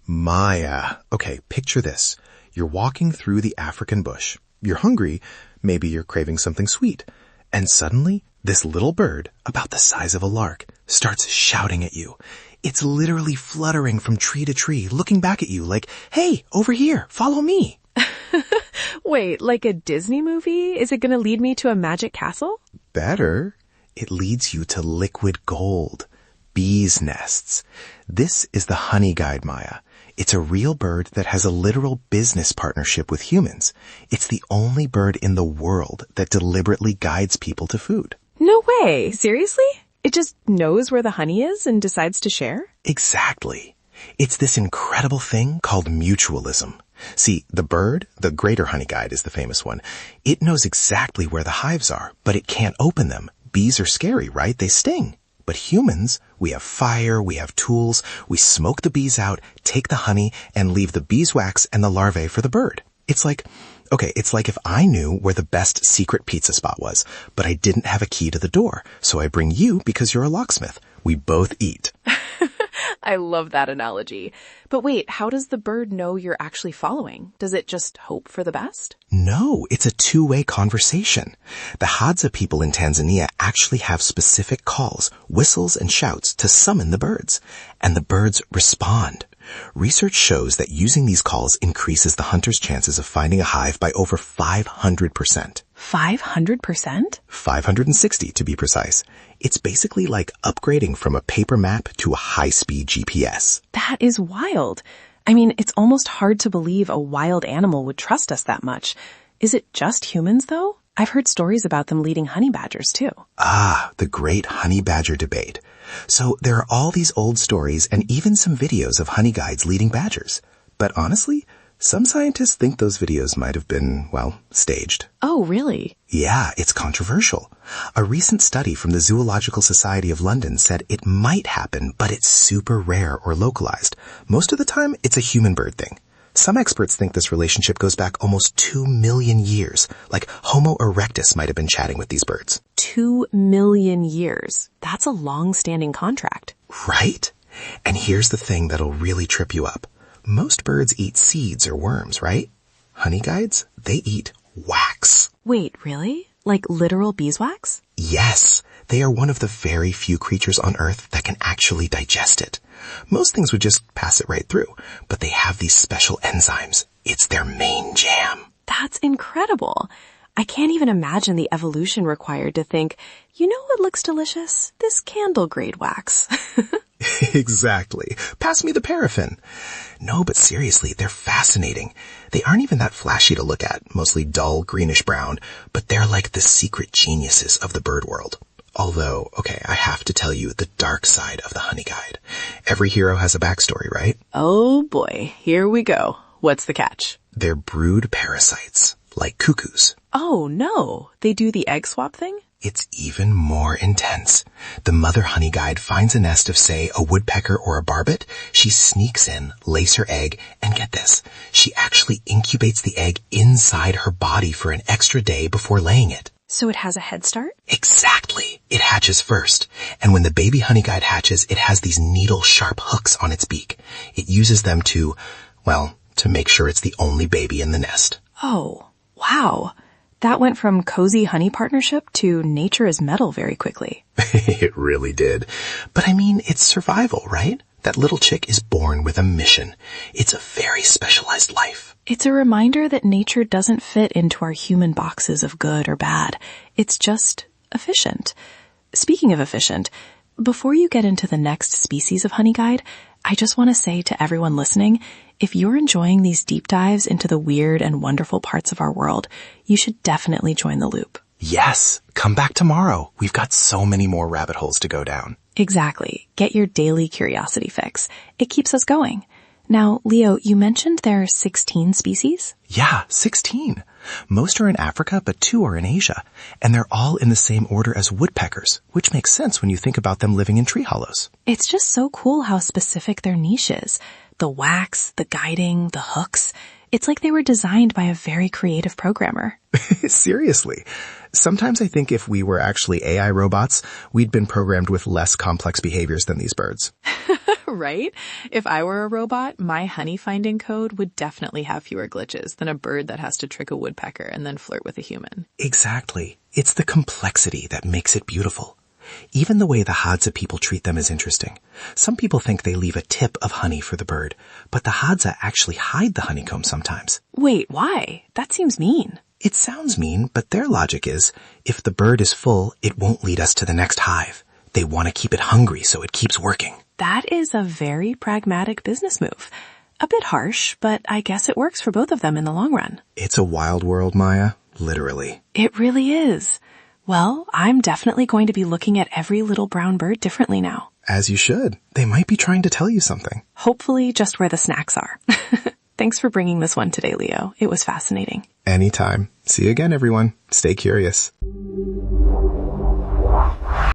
Maya. Okay, picture this. You're walking through the African bush. You're hungry. Maybe you're craving something sweet. And suddenly, this little bird, about the size of a lark, starts shouting at you. It's literally fluttering from tree to tree, looking back at you like, hey, over here, follow me. Wait, like a Disney movie? Is it going to lead me to a magic castle? Better. It leads you to liquid gold. Bees' nests. This is the Honeyguide, Maya. It's a real bird that has a literal business partnership with humans. It's the only bird in the world that deliberately guides people to food. No way. Seriously? It just knows where the honey is and decides to share? Exactly. It's this incredible thing called mutualism. See, the bird, the greater honeyguide is the famous one. It knows exactly where the hives are, but it can't open them. Bees are scary, right? They sting. But humans, we have fire, we have tools, we smoke the bees out, take the honey, and leave the beeswax and the larvae for the bird. It's like if I knew where the best secret pizza spot was, but I didn't have a key to the door, so I bring you because you're a locksmith. We both eat. I love that analogy. But wait, how does the bird know you're actually following? Does it just hope for the best? No, it's a two-way conversation. The Hadza people in Tanzania actually have specific calls, whistles, and shouts to summon the birds. And the birds respond. Research shows that using these calls increases the hunter's chances of finding a hive by over 500%. 500%? 560 to be precise. It's basically like upgrading from a paper map to a high-speed GPS. That is wild. I mean, it's almost hard to believe a wild animal would trust us that much. Is it just humans, though? I've heard stories about them leading honey badgers, too. Ah, the great honey badger debate. So there are all these old stories and even some videos of honey guides leading badgers. But honestly, some scientists think those videos might have been, staged. Oh, really? Yeah, it's controversial. A recent study from the Zoological Society of London said it might happen, but it's super rare or localized. Most of the time, it's a human-bird thing. Some experts think this relationship goes back almost 2 million years, like Homo erectus might have been chatting with these birds. 2 million years. That's a long-standing contract. Right? And here's the thing that'll really trip you up. Most birds eat seeds or worms, right? Honeyguides, they eat wax. Wait, really? Like literal beeswax? Yes, they are one of the very few creatures on Earth that can actually digest it. Most things would just pass it right through, but they have these special enzymes. It's their main jam. That's incredible. I can't even imagine the evolution required to think, you know what looks delicious? This candle-grade wax. Exactly. Pass me the paraffin. No, but seriously, they're fascinating. They aren't even that flashy to look at, mostly dull greenish-brown, but they're like the secret geniuses of the bird world. Although, I have to tell you the dark side of the Honeyguide. Every hero has a backstory, right? Oh boy, here we go. What's the catch? They're brood parasites, like cuckoos. Oh no, they do the egg swap thing? It's even more intense. The mother honeyguide finds a nest of, say, a woodpecker or a barbet. She sneaks in, lays her egg, and get this, she actually incubates the egg inside her body for an extra day before laying it. So it has a head start? Exactly. It hatches first. And when the baby honeyguide hatches, it has these needle-sharp hooks on its beak. It uses them to make sure it's the only baby in the nest. Oh, wow. That went from cozy honey partnership to nature is metal very quickly. It really did. But it's survival, right? That little chick is born with a mission. It's a very specialized life. It's a reminder that nature doesn't fit into our human boxes of good or bad. It's just efficient. Speaking of efficient, before you get into the next species of Honeyguide, I just want to say to everyone listening, if you're enjoying these deep dives into the weird and wonderful parts of our world, you should definitely join the loop. Yes, come back tomorrow. We've got so many more rabbit holes to go down. Exactly. Get your daily curiosity fix. It keeps us going. Now, Leo, you mentioned there are 16 species? Yeah, 16. Most are in Africa, but 2 are in Asia. And they're all in the same order as woodpeckers, which makes sense when you think about them living in tree hollows. It's just so cool how specific their niche is. The wax, the guiding, the hooks. It's like they were designed by a very creative programmer. Seriously. Sometimes I think if we were actually AI robots, we'd been programmed with less complex behaviors than these birds. Right? If I were a robot, my honey finding code would definitely have fewer glitches than a bird that has to trick a woodpecker and then flirt with a human. Exactly. It's the complexity that makes it beautiful. Even the way the Hadza people treat them is interesting. Some people think they leave a tip of honey for the bird, but the Hadza actually hide the honeycomb sometimes. Wait, why? That seems mean. It sounds mean, but their logic is, if the bird is full, it won't lead us to the next hive. They want to keep it hungry so it keeps working. That is a very pragmatic business move. A bit harsh, but I guess it works for both of them in the long run. It's a wild world, Maya. Literally. It really is. Well, I'm definitely going to be looking at every little brown bird differently now. As you should. They might be trying to tell you something. Hopefully just where the snacks are. Thanks for bringing this one today, Leo. It was fascinating. Anytime. See you again, everyone. Stay curious.